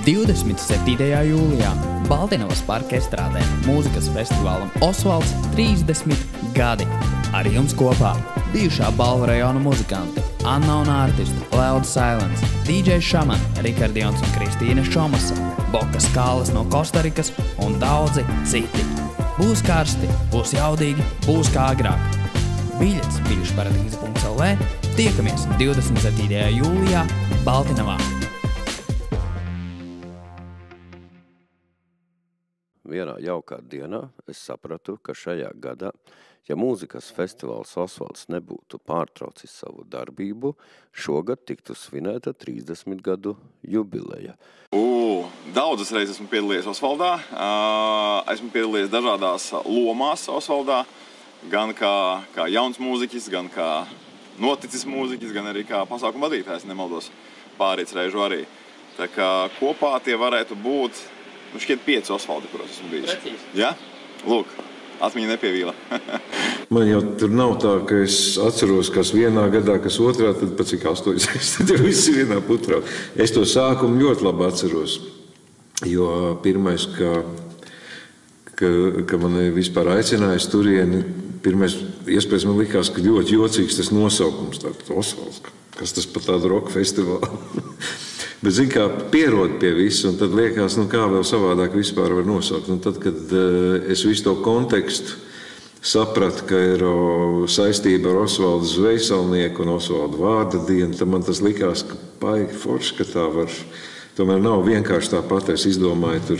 27. jūlijā Baltinavas parka estrādē mūzikas festivālam Osvalds 30 gadi. Ar jums kopā bijušā Balvu rajona muzikanti Anna un ārtisti Loud Silence, DJ Shaman, Rikardions un Kristīne Šomasa, Boka Skāles no Kostarikas un daudzi citi. Būs karsti, būs jaudīgi, būs kā agrāk. Biļets biļešparadīze.lv. Tiekamies 27. jūlijā Baltinavā. Vienā jaukā dienā es sapratu, ka šajā gadā, ja mūzikas festivāls Osvalds nebūtu pārtraucis savu darbību, šogad tiktu svinēta 30 gadu jubileja. Daudzas reizes esmu piedalījies Osvaldā. Esmu piedalījies dažādās lomās Osvaldā, gan kā jauns mūziķis, gan kā noticis mūziķis, gan arī kā pasākuma vadītājs, nemaldos pārīts reižu arī. Tā kā kopā tie varētu būt šķiet 5 Osvaldi, kuros esmu bijis. Precīzi. Ja? Lūk, atmiņa nepievīla. Man jau tur nav tā, ka es atceros, kas vienā gadā, kas otrā, tad pat cik 8 reizes, tad jau viss vienā putrā. Es to sākumu ļoti labi atceros, jo pirmais, ka mani vispār aicinājis turieni, pirmais iespējas man likās, ka ļoti jocīgs tas nosaukums, tātad Osvalds, kas tas pat tāda roka festivāla. Bet, zin kā, pierod pie visu, un tad liekas, kā vēl savādāk vispār var nosaukt. Un tad, kad es visu to kontekstu sapratu, ka ir saistība ar Osvaldu zvejsalnieku un Osvaldu vārda dienu, tad man tas likās, ka baigi forši, ka tā var. Tomēr nav vienkārši tāpat, es izdomāju tur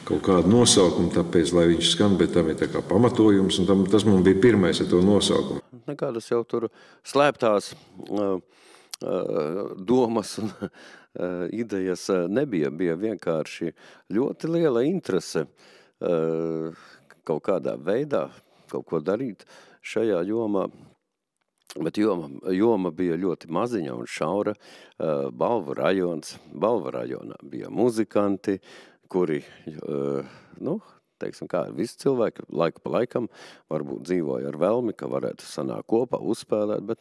kaut kādu nosaukumu, tāpēc, lai viņš skan, bet tam ir tā kā pamatojums, un tas man bija pirmais ar to nosaukumu. Nekādas jau tur slēptās domas un idejas nebija. Bija vienkārši ļoti liela interese kaut kādā veidā kaut ko darīt šajā jomā. Bet joma bija ļoti maziņa un šaura. Balvu rajonā bija muzikanti, kuri, teiksim kā, visi cilvēki laiku pa laikam varbūt dzīvoja ar velmi, ka varētu sanākt kopā, uzspēlēt, bet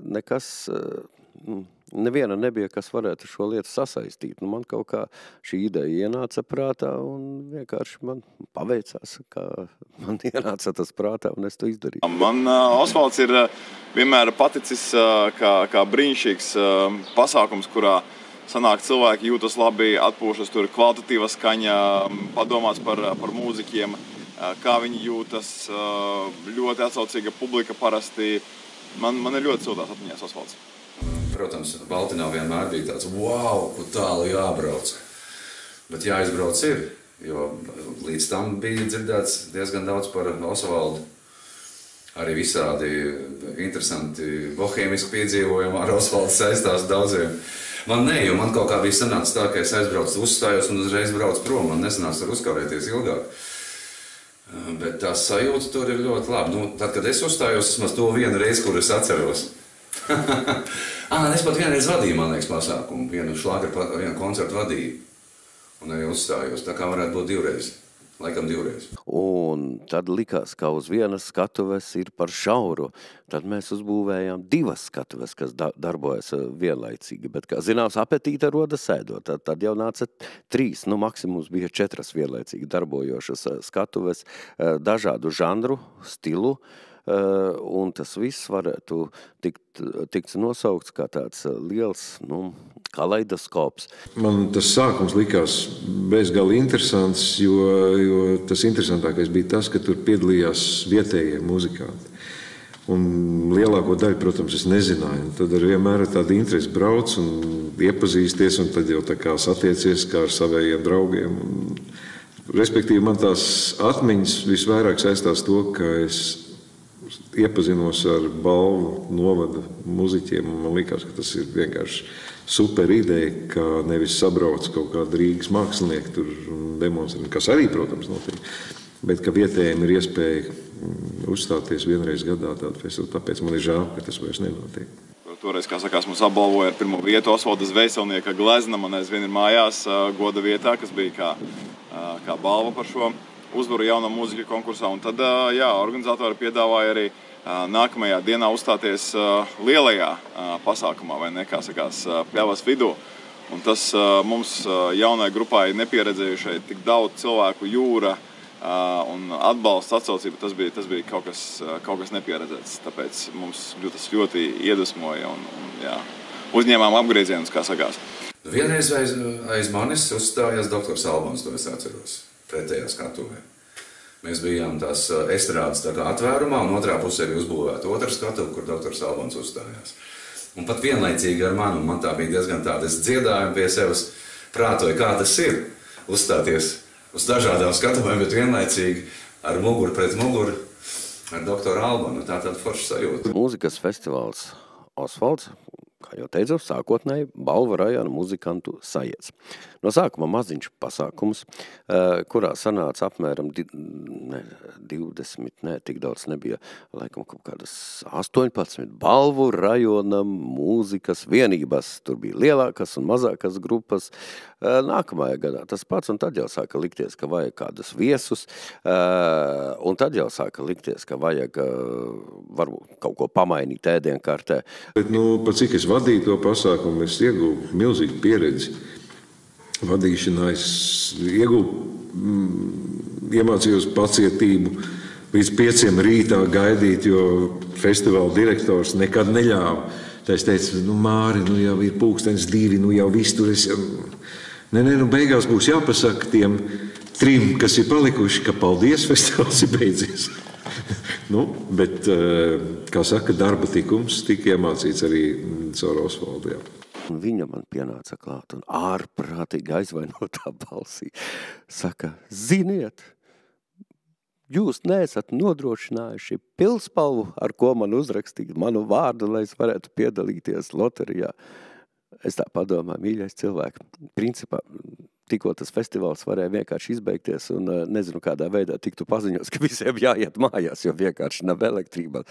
nekas, neviena nebija, kas varētu šo lietu sasaistīt. Man kaut kā šī ideja ienāca prātā un vienkārši man paveicās, kā man ienāca tas prātā un es to izdarīju. Man Osvalds ir vienmēr paticis kā brīnišķīgs pasākums, kurā sanāk cilvēki jūtas labi, atpūšas, tur kvalitatīva skaņa, padomāts par mūziķiem, kā viņi jūtas, ļoti atsaucīga publika parasti. Man ir ļoti siltās atmiņās Osvalds. Protams, Baltinā vienmēr bija tāds, wow, kur tālu jābrauc. Bet jāizbrauc ir, jo līdz tam bija dzirdēts diezgan daudz par Osvaldu. Arī visādi interesanti bohēmiski piedzīvojumi ar Osvaldu saistās daudziem. Man jo man kaut kā bija sanācis tā, ka es aizbraucu, uzstājos un uzreiz braucu prom. Man nesanāca tur uzkavēties ilgāk. Bet tā sajūta tur ir ļoti labi. Tad, kad es uzstājos, vismaz to vienu reizi, kur es atceros. Es pat vienreiz vadīju, man liekas, pasākumu. Vienu koncertu vadīju. Un arī uzstājos. Tā kā varētu būt 2 reizes. Laikam 2 reizes. Un tad likās, ka uz vienas skatuves ir par šauru. Tad mēs uzbūvējām 2 skatuves, kas darbojas vienlaicīgi. Bet, kā zināms, apetīte rodas ēdot. Tad jau nāca 3, maksimums bija 4 vienlaicīgi darbojošas skatuves, dažādu žanru, stilu. Un tas viss varētu tikt nosaukts kā tāds liels, kaleidoskops. Man tas sākums likās bezgali interesants, jo tas interesantākais bija tas, ka tur piedalījās vietējie muzikanti. Un lielāko daļu, protams, es nezināju. Tad ar vienmēr tādu interesi brauc un iepazīsties, un tad jau tā kā satiecies kā ar savējiem draugiem. Respektīvi, man tās atmiņas visvairāk saistās to, ka es iepazinos ar Balvu novada muziķiem, un man likās, ka tas ir vienkārši super ideja, ka nevis sabrauc kaut kāda Rīgas mākslinieki tur demonstrēt, kas arī, protams, notiek, bet ka vietējiem ir iespēja uzstāties vienreiz gadā tādu festivālu, tāpēc man ir žēl, ka tas vairs nenotiek. Toreiz, kā sakās, mums apbalvoja ar pirmo vietu Osvalda zvejsalnieka glezna, man aizvien ir mājās goda vietā, kas bija kā balva par šo uzvaru jaunā mūzika konkursā. Un tad, organizatori piedāvāja arī nākamajā dienā uzstāties lielajā pasākumā, vai ne, kā sakās, pļavas vidū. Un tas mums jaunai grupai nepieredzējušai tik daudz cilvēku jūra un atbalsts, atsaucība, tas bija kaut kas nepieredzēts. Tāpēc mums tas ļoti iedvesmoja un uzņēmām apgriezienus, kā sakās. Vienreiz aiz manis uzstājās doktors Albans, to es atceros, pretējā skatuvē. Mēs bijām tās estrādes tā kā atvērumā, un otrā pusē bija uzbūvēta otra skatuve, kur doktors Albans uzstājās. Un pat vienlaicīgi ar mani, man tā bija diezgan tāda, es dziedāju pie sevis prātoju, kā tas ir uzstāties uz dažādām skatuvēm, bet vienlaicīgi ar muguru pret muguru ar doktoru Albanu. Tā tāda forša sajūta. Mūzikas festivāls Osvalds, kā jau teicu, sākotnēji Balvu rajona muzikantu sajiets. No sākuma maziņš pasākums, kurā sanāca apmēram 20, tik daudz nebija, laikam kaut kādas 18 Balvu rajona mūzikas vienības. Tur bija lielākas un mazākas grupas. Nākamajā gadā tas pats, un tad jau sāka likties, ka vajag kādus viesus, un tad jau sāka likties, ka vajag varbūt kaut ko pamainīt ēdienkartē. Bet, pat cik es vadīju to pasākumu, es ieguvu milzīgu pieredzi vadīšanā. Es iemācījos pacietību līdz 5 rītā gaidīt, jo festivāla direktors nekad neļāva. Tā es teicu, Māri, jau ir 1:02, jau viss tur es... beigās būs jāpasaka tiem 3, kas ir palikuši, ka paldies, festivāls ir beidzies. Bet, kā saka, darba tikums tika iemācīts arī caur Osvaldu. Viņa man pienāca klāt un ārprātīgi aizvainotā balsī saka, ziniet, jūs neesat nodrošinājuši pilspalvu, ar ko man uzrakstīt manu vārdu, lai es varētu piedalīties loterijā. Es tā padomāju, mīļais cilvēks, principā, tikko tas festivāls varēja vienkārši izbeigties un nezinu, kādā veidā tiktu paziņos, ka visiem jāiet mājās, jo vienkārši nav elektrība.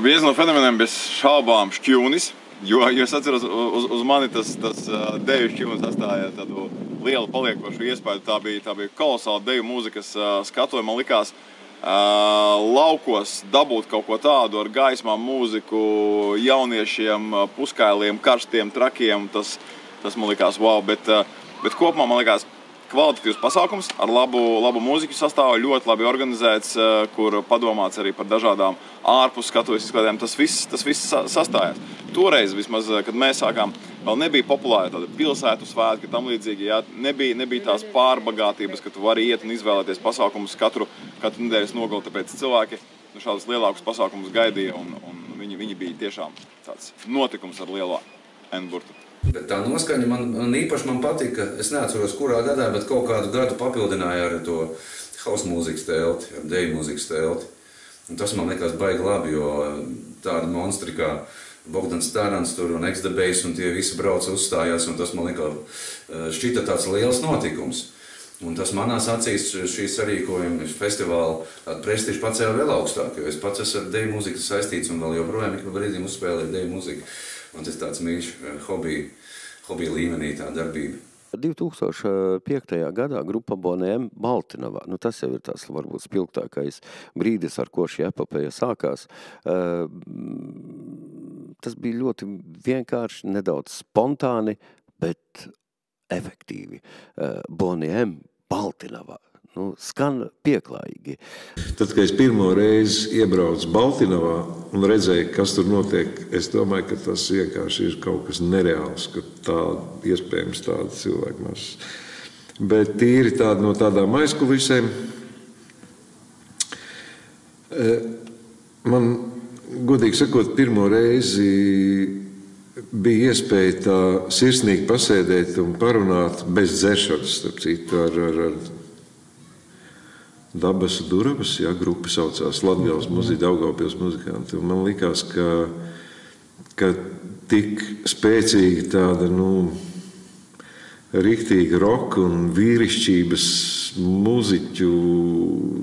Viens no fenomeniem bez šaubām šķūnis, jo es atceros, uz mani tas deju šķūnis atstāja tādu lielu paliekošu iespēju. Tā bija kolosāla deju mūzikas skatuve. Man likās laukos dabūt kaut ko tādu ar gaismām, mūziku, jauniešiem, puskailiem, karstiem, trakiem. Tas man likās wow, bet kopumā man likās kvalitatīvs pasākums ar labu mūziku sastāvu, ļoti labi organizēts, kur padomāts arī par dažādām ārpus skatuves izklaidēm. Tas viss sastājās. Toreiz, vismaz, kad mēs sākām, vēl nebija populāra tāda pilsētu svētki, tam līdzīgi, nebija tās pārbagātības, ka tu vari iet un izvēlēties pasākumus katru nedēļas nogali, tāpēc cilvēki šādus lielākus pasākumus gaidīja, un viņi bija tiešām tāds notikums ar lielo N-burtu. Bet tā noskaņa man īpaši patika, es neatceros kurā gadā, bet kaut kādu gadu papildināja ar to house mūzikas telti, ar deju mūzikas telti. Un tas man likās baigi labi, jo tādi monstri kā Bogdans Tarants tur un Ex-The-Bass un tie visi brauca uzstājās, un tas man likās šķita tāds liels notikums. Un tas manās acīs šī sarīkojuma festivāla prestižu pacēla vēl augstāk, jo es pats esmu ar deju mūzikas saistīts un vēl joprojām ik brīdim uzspēlēju deju mūziku. Un tas tāds mīļš hobija līmenī tā darbība. 2005. gadā grupa Boniem Baltinavā, tas jau ir tās varbūt spilgtākais brīdis, ar ko šī epopeja sākās. Tas bija ļoti vienkārši, nedaudz spontāni, bet efektīvi. Boniem Baltinavā. Skan pieklājīgi. Tad, kad es pirmo reizi iebraucu Baltinavā un redzēju, kas tur notiek, es domāju, ka tas vienkārši ir kaut kas nereāls, ka iespējams tāda cilvēka maz. Bet tīri no tādām aizkulisēm. Man, godīgi sakot, pirmo reizi bija iespēja tā sirsnīgi pasēdēt un parunāt bez dzeršanas, starp citu, ar Dabasu Duravas, grupa saucās Latgales Daugavpils muzikanti. Un man likās, ka tik spēcīga tāda, riktīga roka un vīrišķības muziķu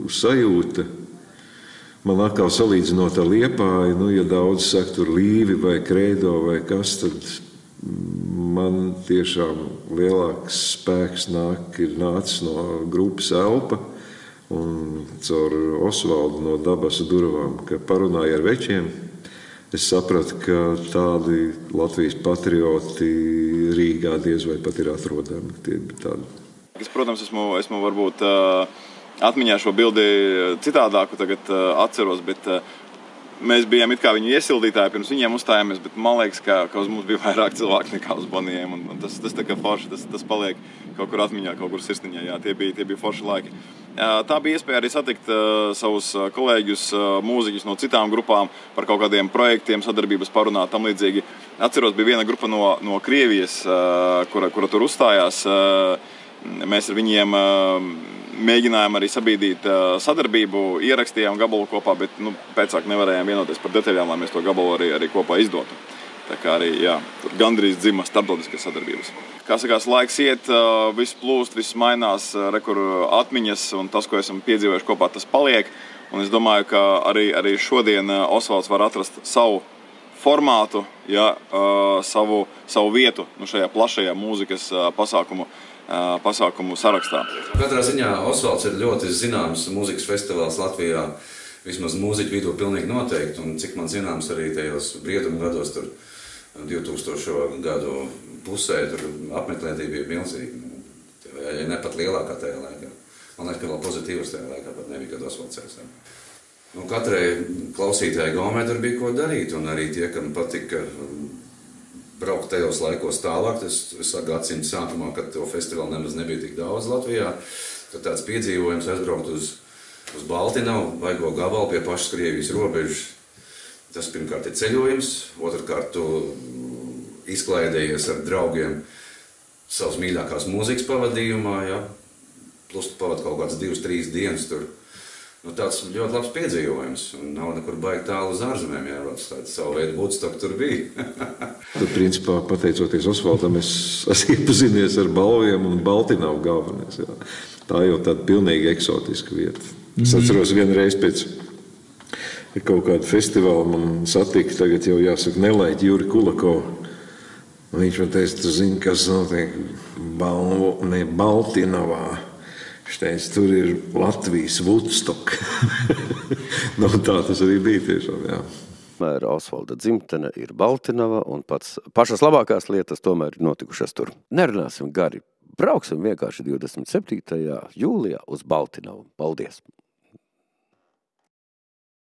sajūta. Man atkal salīdzinot ar Liepāju, ja daudz saka tur Līvi vai Kreido vai kas, tad man tiešām lielāks spēks ir nācis no grupas Elpa. Un caur Osvaldu no Dabasu Duravām, ka parunāja ar večiem, es sapratu, ka tādi Latvijas patrioti Rīgā diez vai pat ir atrodami. Tie ir tādi. Es, protams, esmu varbūt atmiņā šo bildi citādāku tagad atceros, bet mēs bijām it kā viņu iesildītāji, pirms viņiem uzstājāmies, bet man liekas, ka uz mums bija vairāk cilvēku nekā uz Bonijiem, un tas tā kā forši, tas paliek kaut kur atmiņā, kaut kur sirsniņā, jā, tie bija forši laiki. Tā bija iespēja arī satikt savus kolēģus, mūziķus no citām grupām, par kaut kādiem projektiem, sadarbības parunāt, tam līdzīgi. Atceros, bija viena grupa no Krievijas, kura tur uzstājās. Mēs ar viņiem mēģinājām arī sabīdīt sadarbību, ierakstījām gabalu kopā, bet pēcāk nevarējām vienoties par detaļām, lai mēs to gabalu arī kopā izdotu. Tā kā arī, jā, tur gandrīz dzima starptautiskas sadarbības. Kā sakās, laiks iet, viss plūst, viss mainās, rekur atmiņas, un tas, ko esam piedzīvojuši kopā, tas paliek. Un es domāju, ka arī šodien Osvalds var atrast savu formātu, ja, savu vietu šajā plašajā mūzikas pasākumu sarakstā. Katrā ziņā Osvalds ir ļoti zināms mūzikas festivāls Latvijā, vismaz mūziķu vidū pilnīgi noteikti, un cik man zināms arī tajos briedumu gados, tur 2000. Gadu pusē, tur apmeklētība bija milzīga, ja ne pat lielākā tajā laikā. Man liekas, ka vēl pozitīvas tajā laikā pat nebija, kad Osvalds ēsā. Katrai klausītāji gaumē tur bija ko darīt, un arī tie, kam patika braukt tajos laikos tālāk, es gadsimta sākumā, kad to festivālu nemaz nebija tik daudz Latvijā, tad tāds piedzīvojums aizbraukt uz Baltinavu, Vaigo gabalu pie pašas Krievijas robežas. Tas pirmkārt ir ceļojums, otrkārt tu izklaidējies ar draugiem savas mīļākās mūzikas pavadījumā, ja? Plus tu pavad kaut kāds 2-3 dienas tur. Tāds ļoti labs piedzīvojums, un nav nekur baigi tālu uz ārzemēm jābrauc, tāds savu veidu Woodstock tur bija. Tad, principā, pateicoties Osvaldam, es iepazinies ar Balviem un Baltinavu galvenais. Jā. Tā jau tāda pilnīgi eksotiska vieta. Es atceros vienreiz pēc kaut kādu festivālu man satika, tagad jau jāsaka Nelaiķi Juri Kulakovu. Viņš man teica, tu zini, kas notiek Baltinavā. Teica, tur ir Latvijas Woodstock. Tā tas arī bija tiešām, jā. Tomēr Osvalda dzimtene ir Baltinava, un pašas labākās lietas tomēr ir notikušas tur. Nerunāsim gari, brauksim vienkārši 27. jūlijā uz Baltinavu. Paldies!